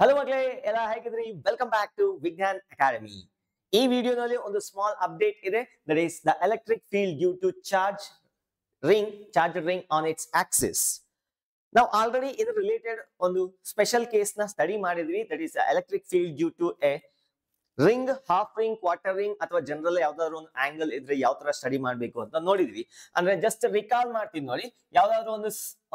Hello ಮಕ್ಕಳೇ, ಎಲ್ಲ ಹೇಗಿದ್ರಿ? Welcome back to Vigyan Academy. ಈ ವಿಡಿಯೋನಲ್ಲಿ ಒಂದು ಸ್ಮಾಲ್ ಅಪ್ಡೇಟ್ ಇದೆ. That is the electric field due to charge ring on its axis. ನಾವು ಆಲ್ರೆಡಿ ಇದ್ರ ರಿಲೇಟೆಡ್ ಒಂದು ಸ್ಪೆಷಲ್ ಕೇಸ್ ನ ಸ್ಟಡಿ ಮಾಡಿದ್ವಿ. That is the electric field due to a ring, half ring, quarter ring ಅಥವಾ general ಯಾವ್ದಾದ್ರು ಒಂದು angle ಇದ್ರೆ ಯಾವ ತರ ಸ್ಟಡಿ ಮಾಡ್ಬೇಕು ಅಂತ ನೋಡಿದ್ವಿ. ಅಂದ್ರೆ ಜಸ್ಟ್ ರಿಕಾಲ್ ಮಾಡ್ತೀನಿ ನೋಡಿ. ಯಾವ್ದಾದ್ರು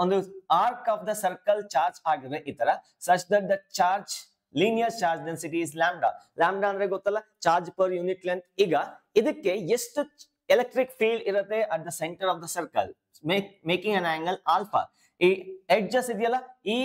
ಒಂದು arc of the circle charge ಆಗಿದೆ ಈ ತರ, such that the charge linear charge density is lambda. Lambda ಅಂದ್ರೆ ಗೊತ್ತಲ್ಲ, ಚಾರ್ಜ್ ಪರ್ ಯೂನಿಟ್ ಲೆಂತ್. ಈಗ ಇದಕ್ಕೆ ಎಷ್ಟು ಎಲೆಕ್ಟ್ರಿಕ್ ಫೀಲ್ಡ್ ಇರುತ್ತೆ at the centre of the circle, making an angle alpha. ಈ ಎಡ್ಜಸ್ ಇದೆಯಲ್ಲ, ಈ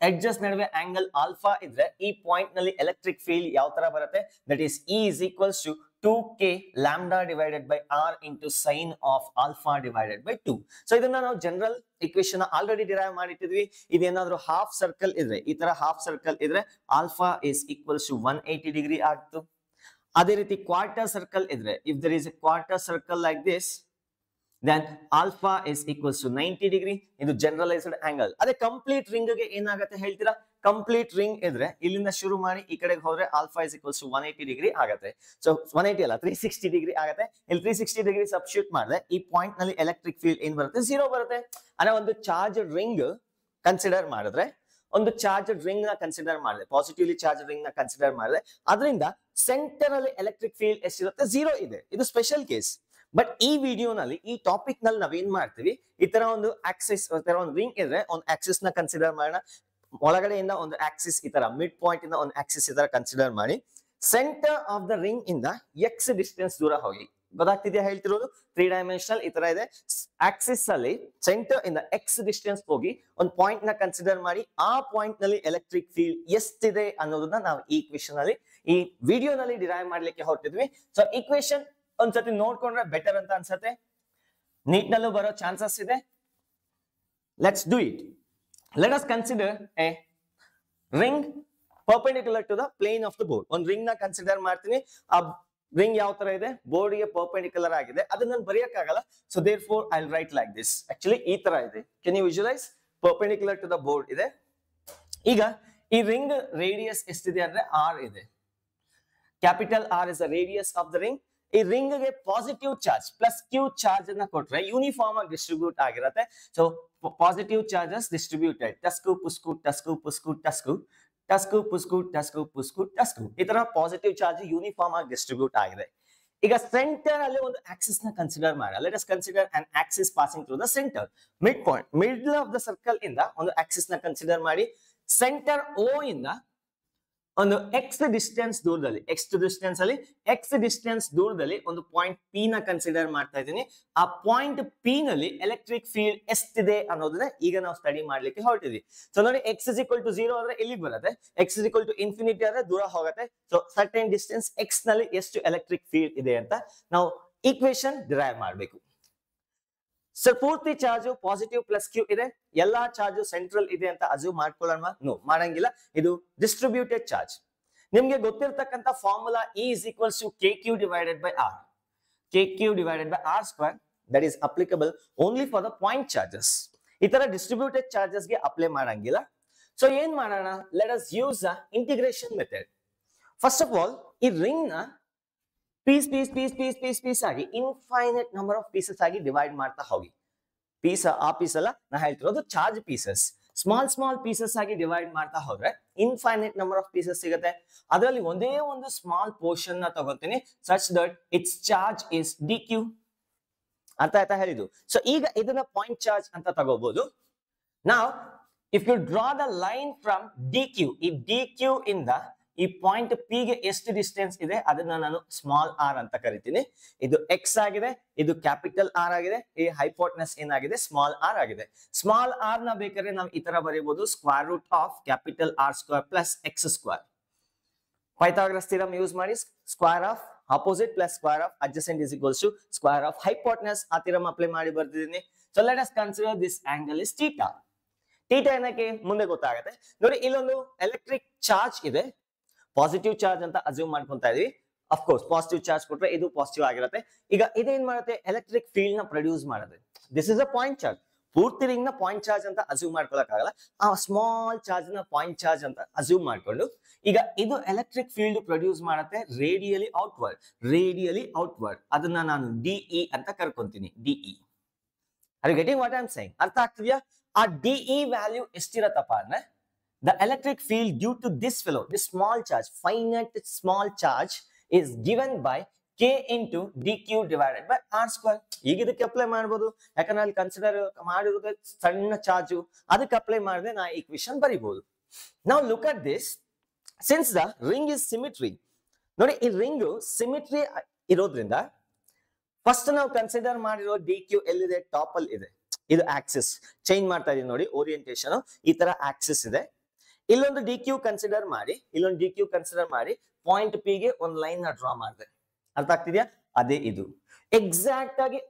ಎಡ್ಜಸ್ ನಡುವೆ ಆಂಗಲ್ ಆಲ್ಫಾ ಇದ್ರೆ ಈ ಪಾಯಿಂಟ್ ನಲ್ಲಿ ಎಲೆಕ್ಟ್ರಿಕ್ ಫೀಲ್ಡ್ ಯಾವ ತರ ಬರುತ್ತೆ? That is E is equals to 2k lambda divided by r into sin of alpha divided by 2. So ಇದನ್ನ ನಾವು ಜನರಲ್ ಇಕ್ವೇಶನ್ ಆಲ್ರೆಡಿ ಡಿರೈವ್ ಮಾಡಿಟ್ಟಿದ್ವಿ. ಇದೇನಾದ್ರೂ ಹಾಫ್ ಸರ್ಕಲ್ ಇದ್ರೆ, ಈ ತರ ಹಾಫ್ ಸರ್ಕಲ್ ಇದ್ರೆ alpha is equals to 180 degree ಆಗ್ತು. ಅದೇ ರೀತಿ ಕ್ವಾರ್ಟರ್ ಸರ್ಕಲ್ ಇದ್ರೆ, if there is a quarter circle like this, then alpha is equals to 90 degree. ಇದು ಜನರಲೈಸ್ಡ್ ಆಂಗಲ್. ಅದೇ ಕಂಪ್ಲೀಟ್ ರಿಂಗ್ ಗೆ ಏನಾಗುತ್ತೆ ಹೇಳ್ತೀರಾ? ಕಂಪ್ಲೀಟ್ ರಿಂಗ್ ಇದ್ರೆ ಇಲ್ಲಿಂದ ಶುರು ಮಾಡಿ ಈ ಕಡೆಗೆ ಹೋದ್ರೆ alpha is equals to 180 degree ಆಗುತ್ತೆ. ಸೊ 180 ಅಲ್ಲ, 360 ಡಿಗ್ರಿ ಆಗುತ್ತೆ. ಇಲ್ಲಿ 360 ಡಿಗ್ರಿ ಸಬ್ಸ್ಟಿಟ್ಯೂಟ್ ಮಾಡಿದ್ರೆ ಈ ಪಾಯಿಂಟ್ ನಲ್ಲಿ ಎಲೆಕ್ಟ್ರಿಕ್ ಫೀಲ್ಡ್ ಏನ್ ಬರುತ್ತೆ? 0 ಬರುತ್ತೆ. ಅಂದ್ರೆ ಒಂದು ಚಾರ್ಜ್ ರಿಂಗ್ ಕನ್ಸಿಡರ್ ಮಾಡಿದ್ರೆ, ಒಂದು ಚಾರ್ಜ್ ರಿಂಗ್ ನ ಕನ್ಸಿಡರ್ ಮಾಡಿದ್ರೆ, ಪಾಸಿಟಿವ್ಲಿ ಚಾರ್ಜ್ ರಿಂಗ್ ನ ಕನ್ಸಿಡರ್ ಮಾಡಿದ್ರೆ ಅದರಿಂದ ಸೆಂಟರ್ ಅಲ್ಲಿ ಎಲೆಕ್ಟ್ರಿಕ್ ಫೀಲ್ಡ್ ಎಷ್ಟಿರುತ್ತೆ? 0 ಇದೆ. ಇದು ಸ್ಪೆಷಲ್ ಕೇಸ್. ಬಟ್ ಈ ವಿಡಿಯೋನಲ್ಲಿ, ಈ ಟಾಪಿಕ್ ನಲ್ಲಿ ನಾವೇನ್ ಮಾಡ್ತೀವಿ, ಈ ತರ ಒಂದು ಆಕ್ಸಿಸ್, ಒಂದು ರಿಂಗ್ ಇದ್ರೆ ಒಂದು ಆಕ್ಸಿಸ್ ನ ಕನ್ಸಿಡರ್ ಮಾಡೋಣ. ಒಳಗಡೆಯಿಂದ ಒಂದು ಆಕ್ಸಿಸ್ ಈ ತರ, ಮಿಡ್ ಪಾಯಿಂಟ್ ಇಂದ ಒಂದು ಆಕ್ಸಿಸ್ ಈ ತರ ಕನ್ಸಿಡರ್ ಮಾಡಿ, ಸೆಂಟರ್ ಆಫ್ ದ ರಿಂಗ್ ಇಂದ ಎಕ್ಸ್ ಡಿಸ್ಟೆನ್ಸ್ ದೂರ ಹೋಗಿ. ಗೊತ್ತಾಗ್ತಿದ್ಯಾ ಹೇಳ್ತಿರೋದು? 3 ಡೈಮೆನ್ಷನಲ್ ಈ ತರ ಇದೆ. ಆಕ್ಸಿಸ್ ಅಲ್ಲಿ ಸೆಂಟರ್ ಇಂದ ಎಕ್ಸ್ ಡಿಸ್ಟೆನ್ಸ್ ಹೋಗಿ ಒಂದು ಪಾಯಿಂಟ್ ನ ಕನ್ಸಿಡರ್ ಮಾಡಿ, ಆ ಪಾಯಿಂಟ್ ನಲ್ಲಿ ಎಲೆಕ್ಟ್ರಿಕ್ ಫೀಲ್ಡ್ ಎಷ್ಟಿದೆ ಅನ್ನೋದನ್ನ ನಾವು ಈ ಇಕ್ವೇಶನ್ ಅಲ್ಲಿ, ಈ ವಿಡಿಯೋನಲ್ಲಿ ಡಿರೈವ್ ಮಾಡ್ಲಿಕ್ಕೆ ಹೊರಟಿದ್ವಿ. ಸೊ ಇಕ್ವೇಶನ್ ಒಂದ್ಸತಿ ನೋಡ್ಕೊಂಡ್ರೆ ಬೆಟರ್ ಅಂತ ಅನ್ಸತ್ತೆ. ನೀಟ್ ನಲ್ಲೂ ಬರೋ ಚಾನ್ಸಸ್ ಇದೆ. Let's do it. Let us consider a ring perpendicular to the plane of the board. ಒಂದು ರಿಂಗ್ ನ ಕನ್ಸಿಡರ್ ಮಾಡ್ತೀನಿ. ಆ ರಿಂಗ್ ಯಾವ ತರ ಇದೆ? ಬೋರ್ಡ್ ಗೆ ಪರ್ಪೆಂಡಿಕ್ಯುಲರ್ ಆಗಿದೆ. ಅದನ್ನ ನಾನು ಬರೆಯಕ್ಕಾಗಲ್ಲ. So therefore I will write like this. Actually ಈ ತರ ಇದೆ. Can you visualise? Perpendicular to the board ಇದೆ. ಈಗ ಈ ರಿಂಗ್ ರೇಡಿಯಸ್ ಎಷ್ಟಿದೆ ಅಂದ್ರೆ R ಇದೆ. Capital R is the radius of the ring. ಈ ರಿಂಗ್ ಗೆ positive charge plus Q charge ಅನ್ನ ಕೊಟ್ರೆ ಯೂನಿಫಾರ್ಮ್ ಆಗಿ ಡಿಸ್ಟ್ರಿಬ್ಯೂಟ್ ಆಗಿರುತ್ತೆ. ಸೊ ಪಾಸಿಟಿವ್ ಚಾರ್ಜಸ್ ಡಿಸ್ಟ್ರಿಬ್ಯೂಟೆಡ್, ಟಸ್ಕು ಪುಸ್ಕು ಟಸ್ಕು ಪುಸ್ಕು ಟಸ್ಕು, ಟಸ್ಕು ಪುಸ್ಕು ಟಸ್ಕು ಪುಸ್ಕು ಟಸ್ಕು, ಈ ತರ ಪಾಸಿಟಿವ್ ಚಾರ್ಜ್ ಯೂನಿಫಾರ್ಮ್ ಆಗಿ ಡಿಸ್ಟ್ರಿಬ್ಯೂಟ್ ಆಗಿದೆ. ಈಗ ಸೆಂಟರ್ ಅಲ್ಲಿ ಒಂದು ಆಕ್ಸಿಸ್ ನ ಕನ್ಸಿಡರ್ ಮಾಡಿ. Let us consider an axis passing through the center. Mid point, middle of the circle ಇಂದ ಒಂದು ಆಕ್ಸಿಸ್ ನ ಕನ್ಸಿಡರ್ ಮಾಡಿ, ಸೆಂಟರ್ O ಇಂದ ಒಂದು ಎಕ್ಸ್ ಡಿಸ್ಟೆನ್ಸ್ ದೂರದಲ್ಲಿ, ಎಕ್ಸ್ ಡಿಸ್ಟೆನ್ಸ್ ದೂರದಲ್ಲಿ ಒಂದು ಪಾಯಿಂಟ್ P ನ ಕನ್ಸಿಡರ್ ಮಾಡ್ತಾ ಇದ್ದೀನಿ. ಆ ಪಾಯಿಂಟ್ P ನಲ್ಲಿ ಎಲೆಕ್ಟ್ರಿಕ್ ಫೀಲ್ಡ್ ಎಷ್ಟಿದೆ ಅನ್ನೋದನ್ನ ಈಗ ನಾವು ಸ್ಟಡಿ ಮಾಡ್ಲಿಕ್ಕೆ ಹೊರಟಿದ್ವಿ. ಸೊ ನೋಡಿ, x is equal to 0 ಅಂದ್ರೆ ಇಲ್ಲಿಗೆ ಬರುತ್ತೆ, x is equal to infinity ಆದ್ರೆ ದೂರ ಹೋಗುತ್ತೆ. ಸೊ ಸರ್ಟೆನ್ ಡಿಸ್ಟೆನ್ಸ್ x ನಲ್ಲಿ ಎಷ್ಟು ಎಲೆಕ್ಟ್ರಿಕ್ ಫೀಲ್ಡ್ ಇದೆ ಅಂತ ನಾವು ಈಕ್ವೇಶನ್ ಡಿರೈವ್ ಮಾಡಬೇಕು. ಸರ್ ಪೂರ್ತಿ ಚಾರ್ಜ್ ಪಾಸಿಟಿವ್ ಪ್ಲಸ್ ಕ್ಯೂ ಇದೆ, ಎಲ್ಲಾ ಚಾರ್ಜ್ ಸೆಂಟ್ರಲ್ ಇದೆ ಅಂತ ಅಸ್ಯೂಮ್ ಮಾಡ್ಕೊಳ್ಳೋಣ? ನೋ, ಮಾಡಂಗಿಲ್ಲ. ಇದು ಡಿಸ್ಟ್ರಿಬ್ಯೂಟೆಡ್ ಚಾರ್ಜ್. ನಿಮ್ಗೆ ಗೊತ್ತಿರತಕ್ಕಂತ formula E is equals to kq divided by r. kq divided by r square, that is applicable only for the point charges. ಈ ತರ ಡಿಸ್ಟ್ರಿಬ್ಯೂಟೆಡ್ ಚಾರ್ಜಸ್ ಗೆ ಅಪ್ಲೈ ಮಾಡಂಗಿಲ್ಲ. ಸೊ ಏನ್ ಮಾಡೋಣ? Let us use the integration method. First of all, ಈ ring ನ piece ಆಗಿ infinite number of pieces ಆಗಿ ಡಿವೈಡ್ ಮಾಡ್ತಾ ಹೋಗಿ. ಆ ಪೀಸ್ ಅಲ್ಲ, ನಾ ಹೇಳ್ತಿರೋದು ಚಾರ್ಜ್ ಪೀಸಸ್. ಸ್ಮಾಲ್ ಪೀಸಸ್ ಆಗಿ ಡಿವೈಡ್ ಮಾಡ್ತಾ ಹೋದ್ರೆ ಇನ್ಫೈನೈಟ್ ನಂಬರ್ ಆಫ್ ಪೀಸಸ್ ಸಿಗುತ್ತೆ. ಅದರಲ್ಲಿ ಒಂದೇ ಒಂದು ಸ್ಮಾಲ್ ಪೋರ್ಷನ್ ನ ತಗೋತೀನಿ, such that it's charge is dq. ಅರ್ಥ ಆಯ್ತಾ ಹೇಳಿದ್ದು? ಸೊ ಈಗ ಇದನ್ನ ಪಾಯಿಂಟ್ ಚಾರ್ಜ್ ಅಂತ ತಗೋಬಹುದು. ನಾವ್ if you draw the line from dq, ಈ dq ಇಂದ ಈ ಪಾಯಿಂಟ್ P ಗೆ ಎಷ್ಟು ಡಿಸ್ಟೆನ್ಸ್ ಇದೆ ಅದನ್ನ ನಾನು ಸ್ಮಾಲ್ r ಅಂತ ಕರಿತೀನಿ. ಇದು x ಆಗಿದೆ, ಇದು ಕ್ಯಾಪಿಟಲ್ R ಆಗಿದೆ, ಈ ಹೈಪೋಟೆನಸ್ ಏನಾಗಿದೆ? ಸ್ಮಾಲ್ r ಆಗಿದೆ. ಸ್ಮಾಲ್ r ನ ಬೇಕಾದ್ರೆ ನಾವು ಈ ತರ ಬರೀಬಹುದು, square root of capital R square plus x square. Pythagoras theorem use ಮಾಡಿ square of opposite plus square of adjacent is equals to square of hypotenuse. ಆ ಥಿಯರಂ ಅಪ್ಲೈ ಮಾಡಿ ಬರ್ತಿದ್ದೀನಿ. So let us consider this angle is theta. Theta ಏನಕ್ಕೆ ಮುಂದೆ ಗೊತ್ತಾಗುತ್ತೆ ನೋಡಿ. ಇಲ್ಲೊಂದು electric charge ಇದೆ, ಪಾಸಿಟಿವ್ ಚಾರ್ಜ್ ಅಂತ ಅಸ್ಯೂಮ್ ಮಾಡ್ಕೊಂತಾ ಇದೀವಿ. ಅಫ್ ಕೋರ್ಸ್ ಪಾಸಿಟಿವ್ ಚಾರ್ಜ್ ಕೊಟ್ರೆ ಇದು ಪಾಸಿಟಿವ್ ಆಗಿರುತ್ತೆ. ಈಗ ಇದೇನ್ ಮಾಡುತ್ತೆ? ಎಲೆಕ್ಟ್ರಿಕ್ ಫೀಲ್ಡ್ ನ ಪ್ರೊಡ್ಯೂಸ್ ಮಾಡುತ್ತೆ. This is a point charge. ಪೂರ್ತಿ ರಿಂಗ್ ನ ಪಾಯಿಂಟ್ ಚಾರ್ಜ್ ಅಂತ ಅಸ್ಯೂಮ್ ಮಾಡ್ಕೊಳಕ್ಕಾಗಲ್ಲ. ಆ ಸ್ಮಾಲ್ ಚಾರ್ಜ್ ನ ಪಾಯಿಂಟ್ ಚಾರ್ಜ್ ಅಂತ ಅಸ್ಯೂಮ್ ಮಾಡ್ಕೊಂಡು ಈಗ ಇದು ಎಲೆಕ್ಟ್ರಿಕ್ ಫೀಲ್ಡ್ ಪ್ರೊಡ್ಯೂಸ್ ಮಾಡುತ್ತೆ ರೇಡಿಯಲಿ ಔಟ್ವರ್ಡ್. ಅದನ್ನ ನಾನು ಡಿಇ ಅಂತ ಕರ್ಕೊಂತೀನಿ. DE, are you getting what I am saying? ಅರ್ಥ ಆಗ್ತಿದ್ಯಾ? ಆ ಡಿಇ ವ್ಯಾಲ್ಯೂ ಎಷ್ಟಿರತ್ತಪ್ಪ ಅಂದ್ರೆ the electric field due to this small charge, finite small charge, is given by k into dq divided by r square. ಈಗ ಇದಕ್ಕೆ apply ಮಾಡಬಹುದು, ಯಾಕಂದ್ರೆ ಅಲ್ಲಿ consider ಮಾಡಿರೋದು ಸಣ್ಣ ಚಾರ್ಜ್, ಅದಕ್ಕೆ ಅಪ್ಲೈ ಮಾಡಿದ್ರೆ ನಾ equation ಬರೀಬಹುದು. Now look at this, since the ring is symmetry, ನೋಡಿ ಈ ರಿಂಗ್ ಸಿಮಿಟ್ರಿ ಇರೋದ್ರಿಂದ ಫಸ್ಟ್ ನಾವು ಕನ್ಸಿಡರ್ ಮಾಡಿರೋ ಡಿ ಕ್ಯೂ ಎಲ್ಲಿದೆ? ಟಾಪ್ ಅಲ್ಲಿ ಇದೆ. ಇದು ಆಕ್ಸಿಸ್ ಚೇಂಜ್ ಮಾಡ್ತಾ ಇದೀನಿ ನೋಡಿ, ಓರಿಯಂಟೇಶನ್ ಈ ತರ ಆಕ್ಸಿಸ್ ಇದೆ. ಇಲ್ಲೊಂದು ಡಿ ಕ್ಯೂ ಕನ್ಸಿಡರ್ ಮಾಡಿ ಪಾಯಿಂಟ್ ಪಿ ಗೆ ಒಂದು ಲೈನ್ ನ ಡ್ರಾ ಮಾಡಿದೆ. ಅರ್ಥ ಆಗ್ತಿದ್ಯಾ? ಅದೇ ಇದು ಎಕ್ಸಾಕ್ಟ್ ಆಗಿ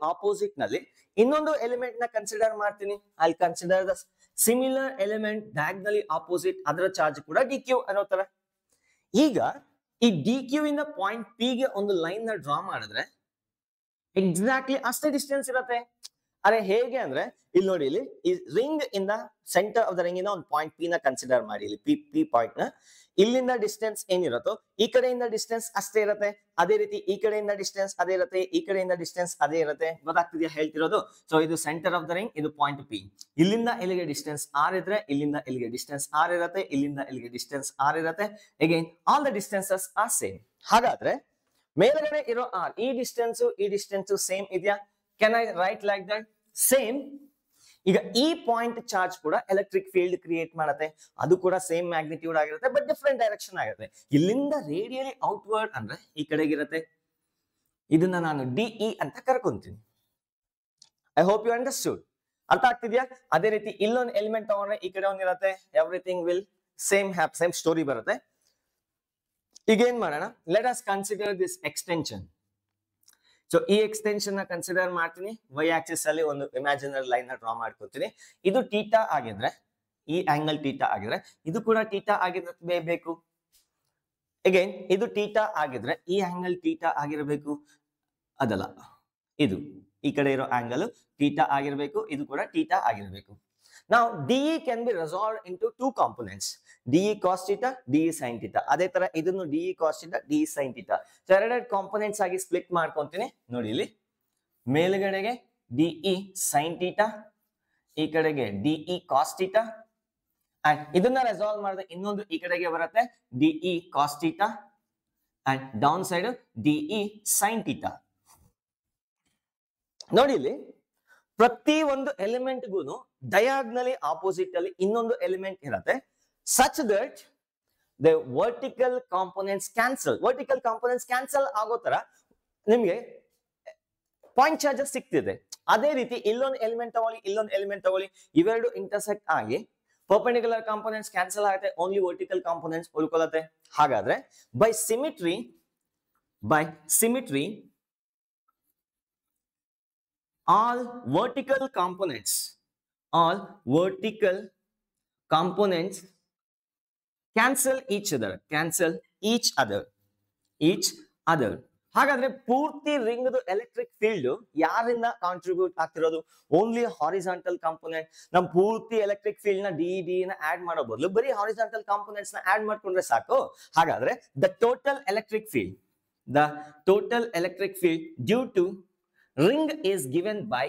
ಆಪೋಸಿಟ್ ನಲ್ಲಿ ಇನ್ನೊಂದು ಎಲಿಮೆಂಟ್ ನ ಕನ್ಸಿಡರ್ ಮಾಡ್ತೀನಿ. I consider the similar element diagonally opposite, ಅದರ ಚಾರ್ಜ್ ಕೂಡ ಡಿ ಕ್ಯೂ ಅನ್ನೋ ತರ. ಈಗ ಈ ಡಿ ಕ್ಯೂ ಇಂದ ಪಾಯಿಂಟ್ ಪಿ ಗೆ ಒಂದು ಲೈನ್ ನ ಡ್ರಾ ಮಾಡಿದ್ರೆ ಎಕ್ಸಾಕ್ಟ್ಲಿ ಅಷ್ಟೇ ಡಿಸ್ಟೆನ್ಸ್ ಇರುತ್ತೆ. ಅರೆ ಹೇಗೆ ಅಂದ್ರೆ ಇಲ್ಲಿ ನೋಡಿ, ಇಲ್ಲಿ ಈ ರಿಂಗ್ ಇಂದ ಸೆಂಟರ್ ಆಫ್ ದ ರಿಂಗ್ ಇಂದ ಒಂದು ಪಾಯಿಂಟ್ ಪಿ ನ ಕನ್ಸಿಡರ್ ಮಾಡಿ. ಇಲ್ಲಿ ಪಿ ಪಾಯಿಂಟ್ ನ ಇಲ್ಲಿಂದ ಡಿಸ್ಟೆನ್ಸ್ ಏನಿರುತ್ತೋ ಈ ಕಡೆಯಿಂದ ಡಿಸ್ಟೆನ್ಸ್ ಅಷ್ಟೇ ಇರುತ್ತೆ. ಅದೇ ರೀತಿ ಈ ಕಡೆಯಿಂದ ಡಿಸ್ಟೆನ್ಸ್ ಅದೇ ಇರುತ್ತೆ, ಈ ಕಡೆಯಿಂದ ಡಿಸ್ಟೆನ್ಸ್ ಅದೇ ಇರುತ್ತೆ. ಗೊತ್ತಾಗ್ತಿದೆಯಾ ಹೇಳ್ತಿರೋದು? ಸೊ ಇದು ಸೆಂಟರ್ ಆಫ್ ದ ರಿಂಗ್, ಇದು ಪಾಯಿಂಟ್ ಪಿ. ಇಲ್ಲಿಂದ ಇಲ್ಲಿಗೆ ಡಿಸ್ಟೆನ್ಸ್ ಆರ್ ಇದ್ರೆ ಇಲ್ಲಿಂದ ಇಲ್ಲಿಗೆ ಡಿಸ್ಟೆನ್ಸ್ ಆರ್ ಇರುತ್ತೆ, ಇಲ್ಲಿಂದ ಇಲ್ಲಿಗೆ ಡಿಸ್ಟೆನ್ಸ್ ಆರ್ ಇರುತ್ತೆ. Again all the distances are same. ಹಾಗಾದ್ರೆ ಮೇಲ್ಗಡೆ ಇರೋ ಆರ್, ಈ ಡಿಸ್ಟೆನ್ಸ್ ಸೇಮ್ ಇದೆಯಾ? Can I right like that? Same. ಈಗ ಈ ಪಾಯಿಂಟ್ ಚಾರ್ಜ್ ಕೂಡ ಎಲೆಕ್ಟ್ರಿಕ್ ಫೀಲ್ಡ್ ಕ್ರಿಯೇಟ್ ಮಾಡುತ್ತೆ, ಅದು ಕೂಡ ಸೇಮ್ ಮ್ಯಾಗ್ನಿಟ್ಯೂಡ್ ಆಗಿರುತ್ತೆ, ಬಟ್ ಡಿಫ್ರೆಂಟ್ ಡೈರೆಕ್ಷನ್ ಆಗಿರುತ್ತೆ. ಇಲ್ಲಿಂದ ರೇಡಿಯಲಿ ಔಟ್ವರ್ಡ್ ಅಂದ್ರೆ ಈ ಕಡೆಗಿರುತ್ತೆ. ಇದನ್ನ ನಾನು ಡಿಇ ಅಂತ ಕರ್ಕೊಂತೀನಿ. I hope you understood. ಅರ್ಥ ಆಗ್ತಿದ್ಯಾ? ಅದೇ ರೀತಿ ಇಲ್ಲೊಂದು ಎಲಿಮೆಂಟ್ ತಗೊಂಡ್ರೆ ಈ ಕಡೆ ಒಂದಿರುತ್ತೆ, ಎವ್ರಿಥಿಂಗ್ ವಿಲ್ ಸೇಮ್ ಸ್ಟೋರಿ ಬರುತ್ತೆ. ಈಗ ಏನ್ ಮಾಡೋಣ? Let us consider this extension. So ಈ ಎಕ್ಸ್ಟೆನ್ಷನ್ ನ ಕನ್ಸಿಡರ್ ಮಾಡ್ತೀನಿ. ವೈ ಆಕ್ಸಿಸ್ ಅಲ್ಲಿ ಒಂದು ಇಮ್ಯಾಜಿನರಿ ಲೈನ್ ನ ಡ್ರಾ ಮಾಡ್ಕೊತೀನಿ. ಇದು ಟೀಟಾ ಆಗಿದ್ರೆ, ಈ ಆಂಗಲ್ ಟೀಟಾ ಆಗಿದ್ರೆ ಇದು ಕೂಡ ಟೀಟಾ ಆಗಿರಬೇಕು. ಅಗೈನ್ ಇದು ಟೀಟಾ ಆಗಿದ್ರೆ ಈ ಆಂಗಲ್ ಟೀಟಾ ಆಗಿರಬೇಕು. ಅದಲ್ಲ, ಇದು ಈ ಕಡೆ ಇರೋ ಆಂಗಲ್ ಟೀಟಾ ಆಗಿರಬೇಕು, ಇದು ಕೂಡ ಟೀಟಾ ಆಗಿರಬೇಕು. Now DE can be resolved into two components, DE cos theta, DE sin theta. ಅದೇ ತರ ಇದನ್ನು DE cos theta, DE sin theta. So ಎರಡೆರಡು ಕಾಂಪೊನೆಂಟ್ಸ್ ಆಗಿ ಸ್ಪ್ಲಿಟ್ ಮಾಡ್ಕೊಂತೀನಿ. ನೋಡಿ ಇಲ್ಲಿ ಮೇಲ್ಗಡೆಗೆ DE sin theta, ಈ ಕಡೆಗೆ DE cos theta, ಅಂಡ್ ಇದನ್ನ ರೆಸಾಲ್ವ್ ಮಾಡಿದ್ರೆ ಇನ್ನೊಂದು ಈ ಕಡೆಗೆ ಬರುತ್ತೆ DE cos theta, and down side DE sin theta. ನೋಡಿ ಇಲ್ಲಿ ಪ್ರತಿ ಒಂದು ಎಲಿಮೆಂಟ್ಗೂ ಡಯಾಗ್ನಲಿ ಆಪೋಸಿಟ್ ಅಲ್ಲಿ ಇನ್ನೊಂದು ಎಲಿಮೆಂಟ್ ಇರುತ್ತೆ, such that the vertical components cancel ಆಗೋ ತರ ನಿಮ್ಗೆ ಪಾಯಿಂಟ್ ಚಾರ್ಜಸ್ ಸಿಗ್ತಿದೆ. ಅದೇ ರೀತಿ ಇಲ್ಲೊಂದು ಎಲಿಮೆಂಟ್ ತಗೊಳ್ಳಿ, ಇವೆರಡು ಇಂಟರ್ಸೆಕ್ಟ್ ಆಗಿ ಪರ್ಪೆಂಡಿಕ್ಯುಲರ್ ಕಾಂಪೊನೆಂಟ್ಸ್ ಕ್ಯಾನ್ಸಲ್ ಆಗುತ್ತೆ, ಓನ್ಲಿ ವರ್ಟಿಕಲ್ ಕಾಂಪೊನೆಂಟ್ಸ್ ಉಳ್ಕೊಳ್ಳುತ್ತೆ. ಹಾಗಾದ್ರೆ by symmetry all vertical components cancel each other. ಹಾಗಾದ್ರೆ ಪೂರ್ತಿ ರಿಂಗ್ ಎಲೆಕ್ಟ್ರಿಕ್ ಫೀಲ್ಡ್ ಯಾರಿಂದ ಕಾಂಟ್ರಿಬ್ಯೂಟ್ ಆಗ್ತಿರೋದು? Only horizontal component. ನಮ್ ಪೂರ್ತಿ ಎಲೆಕ್ಟ್ರಿಕ್ ಫೀಲ್ಡ್ ನ ಡಿ ನ ಆಡ್ ಮಾಡೋ ಬದಲು ಬರೀ ಹಾರಿಜಾಂಟಲ್ ಕಾಂಪೊನೆಂಟ್ಸ್ ನ ಆಡ್ ಮಾಡ್ಕೊಂಡ್ರೆ ಸಾಕು. ಹಾಗಾದ್ರೆ the total electric field due to ring is given by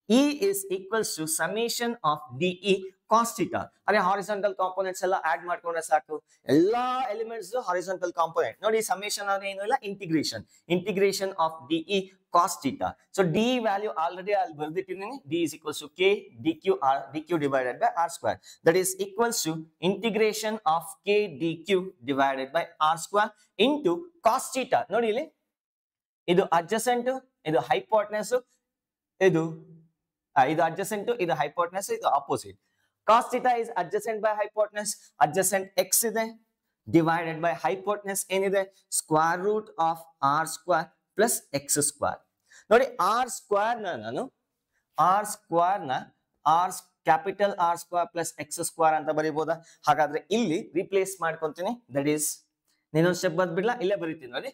E is equals to summation of DE cos theta. ಅರೆ ಹಾರಿಜಾಂಟಲ್ ಕಾಂಪೊನೆಂಟ್ಸ್ ಎಲ್ಲ ಆಡ್ ಮಾಡ್ಕೊಂಡ್ರೆ ಸಾಕು, ಎಲ್ಲಾ ಎಲಿಮೆಂಟ್ಸ್ ಹಾರಿಜಾಂಟಲ್ ಕಾಂಪೊನೆಂಟ್. ನೋಡಿ ಸಮೇಷನ್ ಅಂದ್ರೆ ಏನು ಇಲ್ಲ, integration of DE cos theta. So D value already ಅಲ್ಲಿ ಬರ್ದಿಟ್ಟಿದ್ದೀನಿ. D is equals to K dq divided by r square. That is equals to integration of K dq divided by r square into cos theta. ನೋಡಿ ಇಲ್ಲಿ ಇದು adjacent, ಇದು hypotenuse, ಇದು adjacent, ಇದು hypotenuse, ಇದು opposite. cos theta is adjacent by hypotenuse, adjacent x ಇದೆ divided by hypotenuse ಏನಿದೆ square root of r square plus x square. ನೋಡಿ r square ನ ನಾನು capital R square plus x square ಅಂತ ಬರೀಬಹುದಾ? ಹಾಗಾದ್ರೆ ಇಲ್ಲಿ ರಿಪ್ಲೇಸ್ ಮಾಡ್ಕೊಂತೀನಿ. ದಟ್ ಈಸ್ ಇನ್ನೊಂದು step ಬರ್ದ್ಬಿಡ್ಲಾ? ಇಲ್ಲೇ ಬರೀತೀನಿ ನೋಡಿ,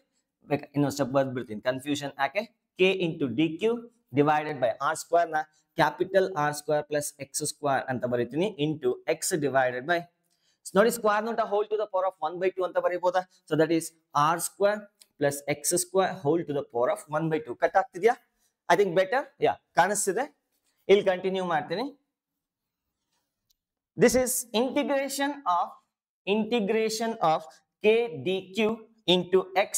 ಬೇಕಾ ಇನ್ನೊಂದು ಸ್ಟೆಪ್ ಬರ್ದ್ಬಿಡ್ತೀನಿ, ಕನ್ಫ್ಯೂಷನ್ ಯಾಕೆ. K into dq divided by r square na capital R square plus x square anta baritini into x divided by ನೋಡಿ square note whole to the power of 1 by 2 ಅಂತ ಬರೀಬಹುದಾ? So that is r square plus x square whole to the power of 1 by 2. Cut ಆಗ್ತಿದ್ಯಾ? I think better. Yeah, ಕಾಣಿಸ್ತಿದೆ. ಇಲ್ಲಿ continue ಮಾಡ್ತೀನಿ. This is integration of k dq into x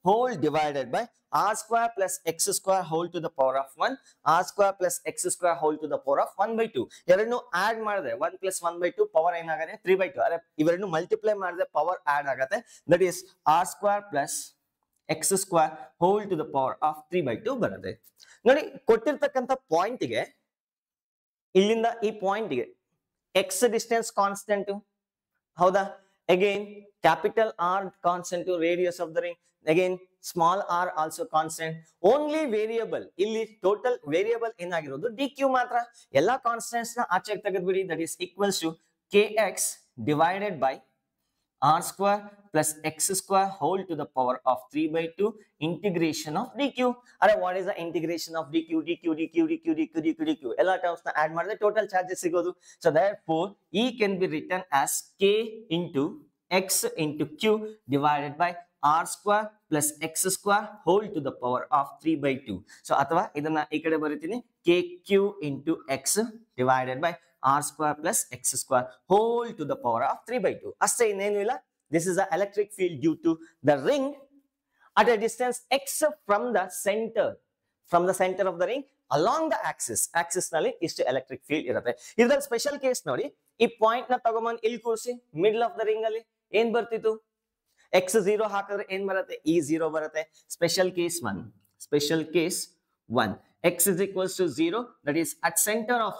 whole divided by r square plus x square whole to the power of 1, r square plus x square whole to the power of 1 by 2. ಎರಡನ್ನು add ಮಾಡಿದ್ರೆ 1 plus 1 by 2 power ಏನಾಗುತ್ತೆ 3 by 2. ಅರೆ ಇವೆರಡನ್ನು multiply ಮಾಡಿದ್ರೆ power add ಆಗುತ್ತೆ. That is r square plus x square whole to the power of 3 by 2 ಬರುತ್ತೆ. ನೋಡಿ ಕೊಟ್ಟಿರ್ತಕ್ಕಂಥ ಪಾಯಿಂಟ್ಗೆ ಇಲ್ಲಿಂದ ಈ ಪಾಯಿಂಟ್ಗೆ x distance constant ಹೌದಾ? Again capital R constant to radius of the ring. Again small r also constant. Only variable ಇಲ್ಲಿ total variable ಏನಾಗಿರೋದು dq ಮಾತ್ರ. ಎಲ್ಲಾ constants ನ ಆಚೆಗೆ ತೆಗೆದುಬಿಡಿ. that is equals to kx divided by r square plus x square whole to the power of 3 by 2 integration of dq. Are what is the integration of dq? dq ಎಲ್ಲ terms ನ add ಮಾಡಿದ್ರೆ total charges ಸಿಗೋದು. So therefore E can be written as k into x into q divided by r square plus x square whole to the power of 3 by 2. So ಅಥವಾ ಇದನ್ನ ಈ ಕಡೆ ಬರೀತೀನಿ kq into x divided by r square plus x square whole to the power of 3 by 2. ಅಷ್ಟೇ, ಇನ್ನೇನು ಇಲ್ಲ. This is the electric field due to the ring at a distance x from the center of the ring along the axis ನಲ್ಲಿ ಇಷ್ಟು electric field ಇರುತ್ತೆ. ಇದ್ರಲ್ಲಿ special case ನೋಡಿ, ಈ point ನ ತಗೊಂಬಂದು ಇಲ್ಲಿ ಕೂರಿಸಿ ಮಿಡಲ್ ಆಫ್ ದ ರಿಂಗ್ ಅಲ್ಲಿ ಏನ್ ಬರ್ತಿತ್ತು? x 0 ಹಾಕಿದ್ರೆ ಏನ್ ಬರುತ್ತೆ? E 0 ಬರುತ್ತೆ. Special case 1 x is equals to 0, that is at center of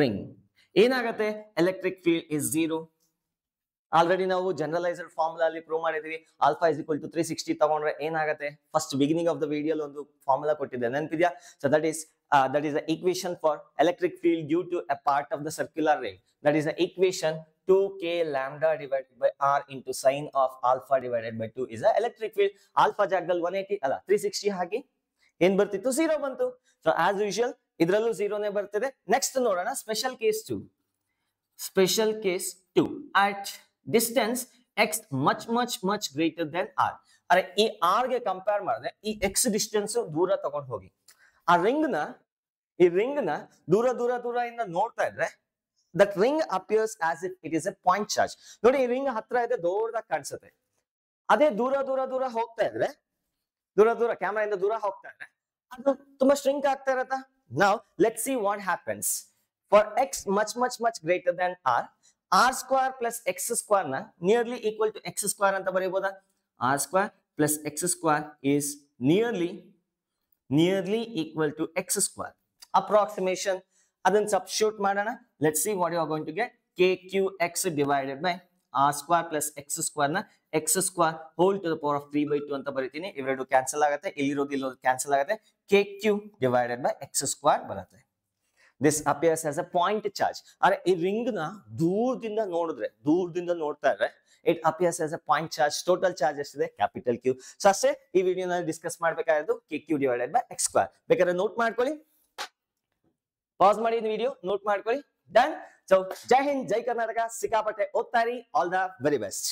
ring ಏನಾಗುತ್ತೆ? Electric field is 0. ಆಲ್ರೆಡಿ ನಾವು ಜನರಲೈಸ್ಡ್ ಫಾರ್ಮುಲಾ ಅಲ್ಲಿ ಪ್ರೂವ್ ಮಾಡಿದೀವಿ. ಆಲ್ಫಾ ಇಸ್ ಈಕ್ವಲ್ ಟು 360 ತಗೊಂಡ್ರೆ ಏನಾಗುತ್ತೆ? First beginning of the video ಒಂದು ಫಾರ್ಮುಲಾ ಕೊಟ್ಟಿದ್ದೆ, ನೆನಪಿದ್ಯಾ? So that is the equation for electric field due to a part of the circular ring. That is the equation 2k lambda divided by r into sine of alpha divided by 2 is a electric field. Alpha ಜಾಗದಲ್ಲಿ 180 ಅಲ್ಲ 360 ಹಾಕಿ ಏನ್ ಬರ್ತಿತ್ತು? 0 ಬಂತು. So as usual ಇದರಲ್ಲೂ 0 ನೇ ಬರ್ತಿದೆ. Next ನೋಡೋಣ special case 2 at distance x much greater than r. ಅರೆ ಈ r ಗೆ ಕಂಪೇರ್ ಮಾಡಿದ್ರೆ ಈ x ಡಿಸ್ಟೆನ್ಸ್ ದೂರ ತಗೊಂಡು ಹೋಗಿ ಆ ರಿಂಗ್ ನ ದೂರ ಇಂದ ನೋಡ್ತಾ ಇದ್ರೆ that ring appears as if it is a point charge. ನೋಡಿ ಈ ರಿಂಗ್ ಹತ್ರ ಇದೆ, ದೊಡ್ಡದಾಗಿ ಕಾಣಿಸುತ್ತೆ. ಅದೇ ದೂರ ಹೋಗ್ತಾ ಇದ್ರೆ ಕ್ಯಾಮೆರಾ ಇಂದ ದೂರ ಹೋಗ್ತಾ ಇದ್ರೆ ಅದು ತುಂಬಾ ಸ್ಟ್ರಿಂಕ್ ಆಗ್ತಾ ಇರತ್ತಾ? Now let's see what happens for x much greater than r. r square plus x square na nearly equal to x square ಅಂತ ಬರೀಬಹುದಾ? r square plus x square is nearly equal to x square. Approximation ಅದನ್ನ substitute ಮಾಡೋಣ. Let's see what you are going to get. kqx divided by r square plus x square na x square whole to the power of 3 by 2 ಅಂತ ಬರೀತೀನಿ. ಇವೆರಡು cancel ಆಗುತ್ತೆ, ಇಲ್ಲಿರೋದು cancel ಆಗುತ್ತೆ. kq divided by x square ಬರುತ್ತೆ. This appears as a point charge. ಅರೆ ಈ ring ನ ದೂರದಿಂದ ನೋಡ್ತಾ ಇದ್ರೆ it appears as a point charge. Total charge ಎಷ್ಟಿದೆ? Capital Q. ಸೊ ಅಷ್ಟೇ ಈ ವಿಡಿಯೋನಲ್ಲಿ ಡಿಸ್ಕಸ್ ಮಾಡಬೇಕಾಗಿರೋದು kq divided by x square. ಬೇಕಾದ್ರೆ ನೋಟ್ ಮಾಡ್ಕೊಳ್ಳಿ, ಪಾಸ್ ಮಾಡಿ ವಿಡಿಯೋ ನೋಟ್ ಮಾಡ್ಕೊಳ್ಳಿ. ಡನ್. ಸೊ ಜೈ ಹಿಂದ್, ಜೈ ಕರ್ನಾಟಕ. ಸಿಕ್ಕಾಪಟ್ಟೆ ಓದ್ತಾ ಇರಿ. All the very best.